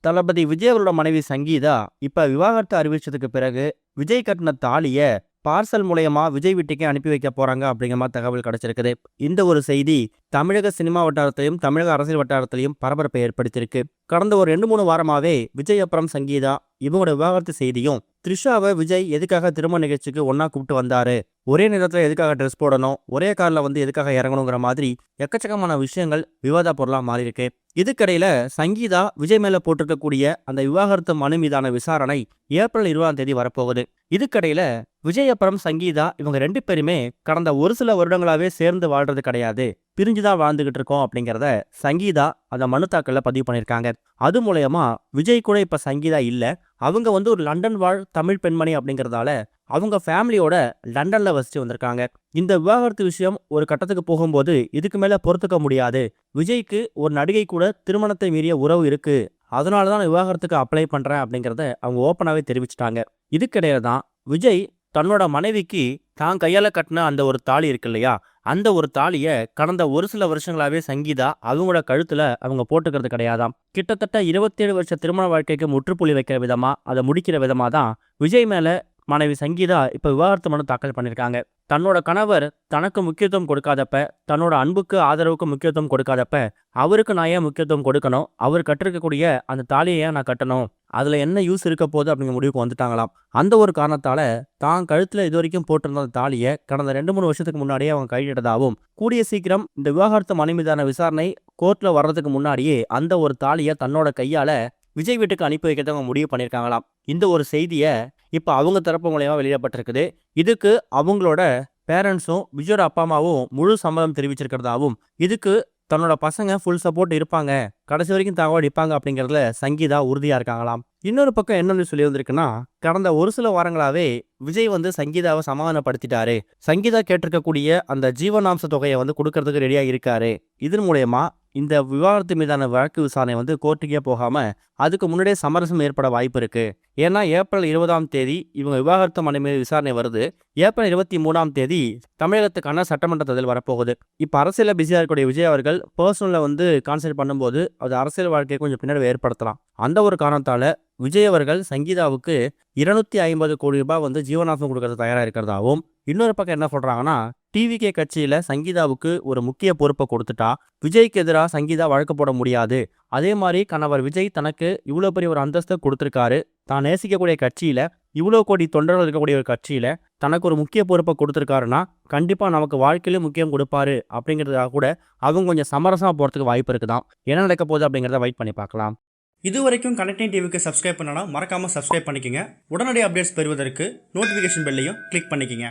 தளபதி விஜய் அவரோட மனைவி சங்கீதா இப்ப விவாகரத்து அறிவிச்சதுக்கு பிறகு விஜய் கட்டின தாலிய பார்சல் மூலயமா விஜய் வீட்டுக்கே அனுப்பி வைக்க போறாங்க அப்படிங்கிற மாதிரி தகவல் கிடைச்சிருக்குது. இந்த ஒரு செய்தி தமிழக சினிமா வட்டாரத்திலையும் தமிழக அரசியல் வட்டாரத்திலையும் பரபரப்பை ஏற்படுத்தியிருக்கு. கடந்த ஒரு 2-3 வாரமாவே விஜய் அப்புறம் சங்கீதா இவங்களோட விவாகரத்து செய்தியும், த்ரிஷாவை விஜய் எதுக்காக திருமண நிகழ்ச்சிக்கு ஒன்னா கூப்பிட்டு வந்தாரு, ஒரே நேரத்துல எதுக்காக ட்ரெஸ் போடணும், ஒரே கார்ல எதுக்காக இறங்கணுங்கிற மாதிரி எக்கச்சக்கமான விஷயங்கள் விவாத பொருளா மாறி இருக்கு. இதுக்கிடையில சங்கீதா விஜய் மேல போட்டிருக்கக்கூடிய அந்த விவாகரத்து மனு மீதான விசாரணை ஏப்ரல் 20ஆம் தேதி வரப்போகுது. இதுக்கிடையில விஜய் அப்புறம் சங்கீதா இவங்க 2 பேருமே கடந்த ஒரு சில வருடங்களாவே சேர்ந்து வாழ்றது கிடையாது, பிரிஞ்சுதான் வாழ்ந்துகிட்டு இருக்கோம் அப்படிங்கிறத சங்கீதா அந்த மனு தாக்கல்ல பதிவு பண்ணியிருக்காங்க. அது மூலயமா விஜய் கூட இப்ப சங்கீதா இல்ல, அவங்க ஒரு லண்டன் வாழ் தமிழ் பெண்மணி அப்படிங்கிறதால அவங்க ஃபேமிலியோட லண்டன்ல வசிச்சு வந்திருக்காங்க. இந்த விவாகரத்து விஷயம் ஒரு கட்டத்துக்கு போகும்போது இதுக்கு மேல பொறுத்துக்க முடியாது, விஜய்க்கு ஒரு நடிகை கூட திருமணத்தை மீறிய உறவு இருக்கு, அதனாலதான் விவாகரத்துக்கு அப்ளை பண்றேன் அப்படிங்கறத அவங்க ஓப்பனாவே தெரிவிச்சிட்டாங்க. இதுக்கிடையில தான் விஜய் தன்னோட மனைவிக்கு தான் கையால கட்டின அந்த ஒரு தாலி இருக்கு இல்லையா, அந்த ஒரு தாலிய கடந்த ஒரு சில வருஷங்களாவே சங்கீதா அவங்களோட கழுத்துல அவங்க போட்டுக்கிறது கிடையாதாம். கிட்டத்தட்ட 27 வருஷ திருமண வாழ்க்கைக்கு முற்றுப்புள்ளி வைக்கிற விதமா, அதை முடிக்கிற விதமா தான் விஜய் மேல மனைவி சங்கீதா இப்ப விவாகரத்து மனு தாக்கல் பண்ணிருக்காங்க. தன்னோட கணவர் தனக்கு முக்கியத்துவம் கொடுக்காதப்ப, தன்னோட அன்புக்கு ஆதரவுக்கு முக்கியத்துவம் கொடுக்காதப்ப அவருக்கு நான் ஏன் முக்கியத்துவம் கொடுக்கணும், அவர் கட்டிருக்கக்கூடிய அந்த தாலியை ஏன் நான் கட்டணும், அதுல என்ன யூஸ் இருக்க போகுது அப்படிங்கிற முடிவுக்கு வந்துட்டாங்களாம். அந்த ஒரு காரணத்தால தான் கழுத்துல இது வரைக்கும் போட்டிருந்த தாலியை கடந்த 2-3 வருஷத்துக்கு முன்னாடியே அவங்க கையிட்டதாகவும், கூடிய சீக்கிரம் இந்த விவாகரத்து மனு மீதான விசாரணை கோர்ட்ல வர்றதுக்கு முன்னாடியே அந்த ஒரு தாலியை தன்னோட கையால விஜய் வீட்டுக்கு அனுப்பி வைக்கிறத அவங்க முடிவு பண்ணியிருக்காங்களாம். இந்த ஒரு செய்தியை இப்போ அவங்க தரப்பு மூலயமா வெளியிடப்பட்டிருக்குது. இதுக்கு அவங்களோட பேரண்ட்ஸும் விஜயோட அப்பா அம்மாவும் முழு சம்மதம் தெரிவிச்சிருக்கிறதாவும், இதுக்கு தன்னோட பசங்க ஃபுல் சப்போர்ட் இருப்பாங்க, கடைசி வரைக்கும் தகவல் இருப்பாங்க அப்படிங்கிறதுல சங்கீதா உறுதியா இருக்காங்களாம். இன்னொரு பக்கம் என்னன்னு சொல்லி வந்திருக்குன்னா, கடந்த ஒரு சில வாரங்களாவே விஜய் சங்கீதாவை சமாதானப்படுத்திட்டாரு, சங்கீதா கேட்டிருக்கக்கூடிய அந்த ஜீவனாம்ச தொகையை கொடுக்கறதுக்கு ரெடியா இருக்காரு. இதன் மூலயமா இந்த விவாகரத்து மீதான வழக்கு விசாரணை கோர்ட்டுக்கே போகாம அதுக்கு முன்னாடியே சமரசம் ஏற்பட வாய்ப்பு இருக்கு. ஏன்னா ஏப்ரல் 20ஆம் தேதி இவங்க விவாகரத்து மனு மீது விசாரணை வருது. ஏப்ரல் 23ஆம் தேதி தமிழகத்துக்கான சட்டமன்ற தேர்தல் வரப்போகுது. இப்ப அரசியல பிஸியா இருக்கக்கூடிய விஜய் அவர்கள் பர்சனல்ல கான்சென்ட்ரேட் பண்ணும்போது அது அரசியல் வாழ்க்கையை கொஞ்சம் பின்னாடி ஏற்படுத்தலாம். அந்த ஒரு காரணத்தால விஜய் அவர்கள் சங்கீதாவுக்கு 250 கோடி ரூபாய் ஜீவனாம்சம் கொடுக்கறது தயாரா இருக்கிறதாவும், இன்னொரு பக்கம் என்ன சொல்றாங்கன்னா, டிவிகே கட்சியில சங்கீதாவுக்கு ஒரு முக்கிய பொறுப்பை கொடுத்துட்டா விஜய்க்கு எதிராக சங்கீதா வழக்கு போட முடியாது, அதே மாதிரி கணவர் விஜய் தனக்கு இவ்வளோ பெரிய ஒரு அந்தஸ்தை கொடுத்துருக்காரு, தான் நேசிக்கக்கூடிய கட்சியில இவ்வளோ கோடி தொண்டர்கள் இருக்கக்கூடிய ஒரு கட்சியில தனக்கு ஒரு முக்கிய பொறுப்பை கொடுத்துருக்காருன்னா கண்டிப்பா நமக்கு வாழ்க்கையிலும் முக்கியம் கொடுப்பாரு அப்படிங்கிறதுக்காக கூட அவங்க கொஞ்சம் சமரசமா போறதுக்கு வாய்ப்பு இருக்குதான். என்ன நடக்க போகுது அப்படிங்கிறத வெயிட் பண்ணி பார்க்கலாம். இது வரைக்கும் கனெக்டிங் டிவிக்கு சப்ஸ்கிரைப் பண்ணனா மறக்காம சப்ஸ்கிரைப் பண்ணிக்கங்க. உடனடி அப்டேட்ஸ் பெறுவதற்கு நோட்டிஃபிகேஷன் பெல்லையும் கிளிக் பண்ணிக்கங்க.